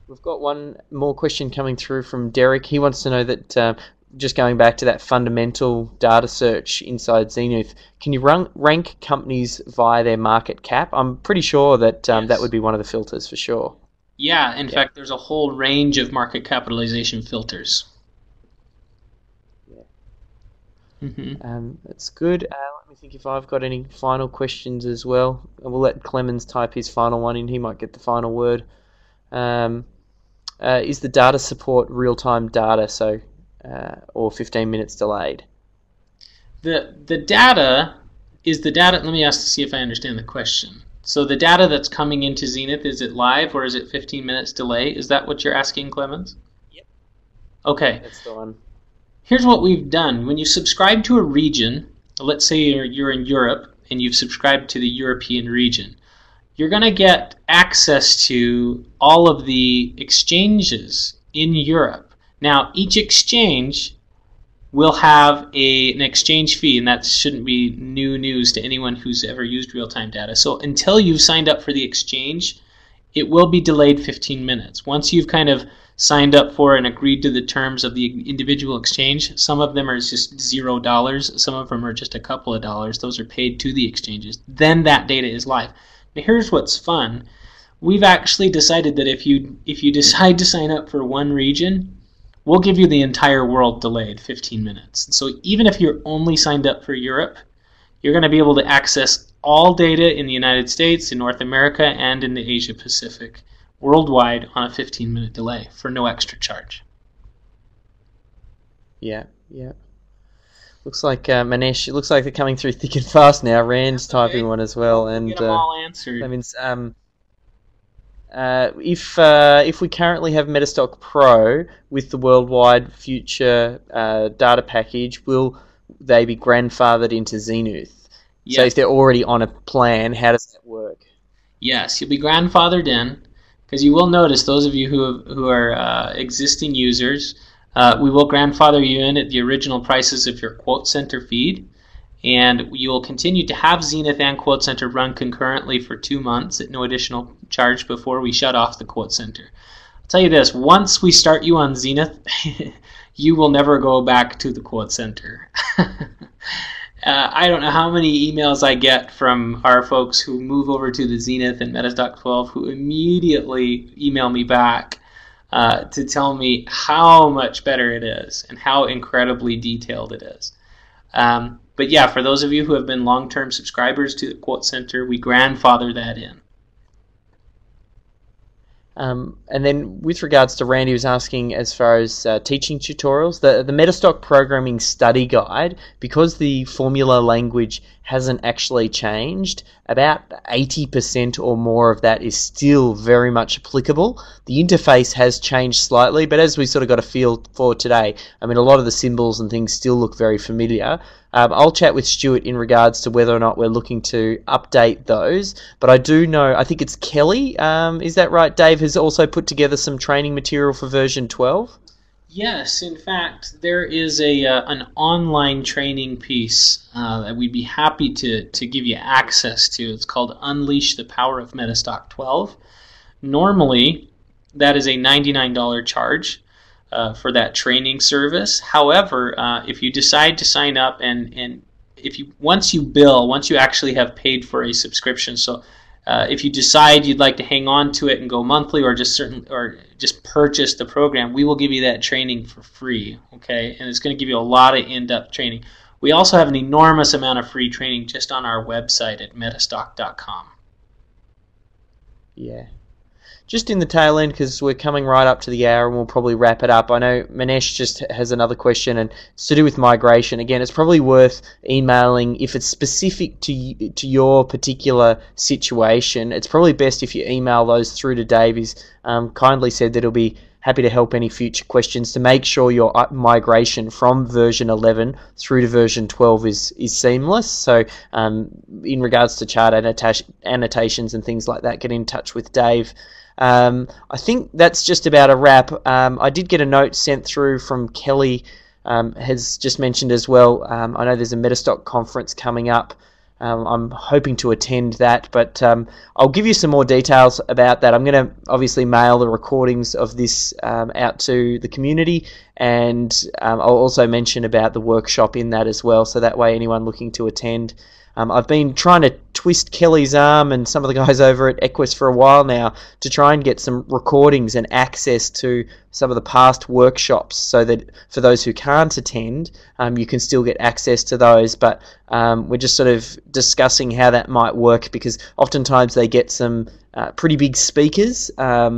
We've got one more question coming through from Derek. He wants to know that, just going back to that fundamental data search inside XENITH, can you rank companies via their market cap? I'm pretty sure that Yes. that would be one of the filters for sure. Yeah, in fact, there's a whole range of market capitalization filters. That's good. Let me think if I've got any final questions as well. We'll let Clemens type his final one in. He might get the final word. Is the data support real-time data, so or 15 minutes delayed? The data is the data. Let me ask to see if I understand the question. So the data that's coming into XENITH, is it live or is it 15 minutes delay? Is that what you're asking, Clemens? Yep. Okay. That's the one. Here's what we've done. When you subscribe to a region, let's say you're in Europe and you've subscribed to the European region, you're going to get access to all of the exchanges in Europe. Now, each exchange will have an exchange fee, and that shouldn't be new news to anyone who's ever used real-time data. So until you've signed up for the exchange, it will be delayed 15 minutes. Once you've kind of signed up for and agreed to the terms of the individual exchange, some of them are just $0, some of them are just a couple of dollars. Those are paid to the exchanges. Then that data is live. Now here's what's fun. We've actually decided that if you decide to sign up for one region, we'll give you the entire world delayed 15 minutes. So even if you're only signed up for Europe, you're going to be able to access all data in the United States, in North America, and in the Asia Pacific worldwide on a 15-minute delay for no extra charge. Yeah. Looks like Manesh. It looks like they're coming through thick and fast now. Rand's typing one as well, and Get them all answered. that means if we currently have MetaStock Pro with the worldwide future data package, will they be grandfathered into XENITH? So Yes. if they're already on a plan, how does that work? Yes, you'll be grandfathered in because you will notice those of you who are existing users, we will grandfather you in at the original prices of your Quote Center feed, and you will continue to have Zenith and Quote Center run concurrently for 2 months at no additional charge before we shut off the Quote Center. I'll tell you this: once we start you on Zenith, you will never go back to the Quote Center. I don't know how many emails I get from our folks who move over to the Zenith and MetaStock 12 who immediately email me back to tell me how much better it is and how incredibly detailed it is. But yeah, for those of you who have been long-term subscribers to the Quote Center, we grandfather that in. And then with regards to Randy was asking as far as teaching tutorials, the MetaStock programming study guide, because the formula language hasn't actually changed, about 80% or more of that is still very much applicable. The interface has changed slightly, but as we sort of got a feel for today, I mean, a lot of the symbols and things still look very familiar. I'll chat with Stuart in regards to whether or not we're looking to update those, but I do know, I think it's Kelly, is that right? Dave has also put together some training material for version 12? Yes, in fact, there is an online training piece that we'd be happy to give you access to. It's called Unleash the Power of MetaStock 12. Normally, that is a $99 charge for that training service. However, if you decide to sign up and once you actually have paid for a subscription, so if you decide you'd like to hang on to it and go monthly, or just purchase the program, we will give you that training for free. Okay, and it's going to give you a lot of in-depth training. We also have an enormous amount of free training just on our website at metastock.com. Yeah. Just in the tail end, because we're coming right up to the hour and we'll probably wrap it up. I know Manesh just has another question, and it's to do with migration. Again, it's probably worth emailing if it's specific to your particular situation. It's probably best if you email those through to Dave. He's kindly said that he'll be happy to help any future questions to make sure your migration from version 11 through to version 12 is seamless. So in regards to chart annotations and things like that, get in touch with Dave. I think that's just about a wrap. I did get a note sent through from Kelly, has just mentioned as well. I know there's a MetaStock conference coming up. I'm hoping to attend that, but I'll give you some more details about that. I'm going to obviously mail the recordings of this out to the community, and I'll also mention about the workshop in that as well, so that way anyone looking to attend. I've been trying to twist Kelly's arm and some of the guys over at Equus for a while now to try and get some recordings and access to some of the past workshops, so that for those who can't attend, you can still get access to those. But we're just sort of discussing how that might work, because oftentimes they get some pretty big speakers. I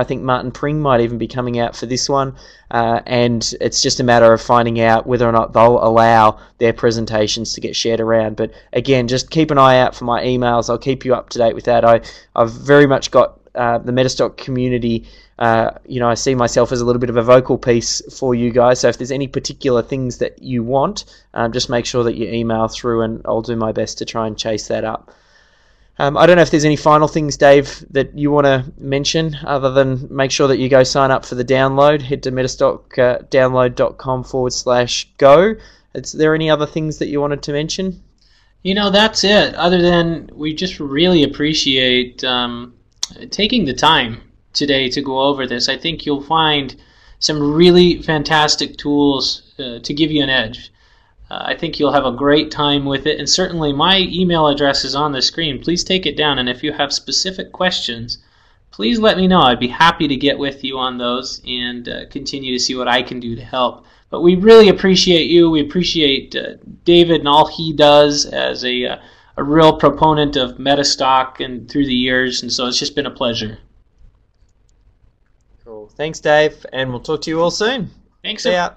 think Martin Pring might even be coming out for this one, and it's just a matter of finding out whether or not they'll allow their presentations to get shared around. But again, just keep an eye out for my emails. I'll keep you up to date with that. I've very much got the MetaStock community. I see myself as a little bit of a vocal piece for you guys. So if there's any particular things that you want, just make sure that you email through, and I'll do my best to try and chase that up. I don't know if there's any final things, Dave, that you want to mention, other than make sure that you go sign up for the download. Head to metastockdownload.com/go. Is there any other things that you wanted to mention? That's it. Other than we just really appreciate taking the time today to go over this. I think you'll find some really fantastic tools to give you an edge. I think you'll have a great time with it, and certainly my email address is on the screen. Please take it down, and if you have specific questions, please let me know. I'd be happy to get with you on those and continue to see what I can do to help. But we really appreciate you. We appreciate David and all he does as a real proponent of MetaStock and through the years, and so it's just been a pleasure. Cool. Thanks, Dave, and we'll talk to you all soon. Thanks. See ya.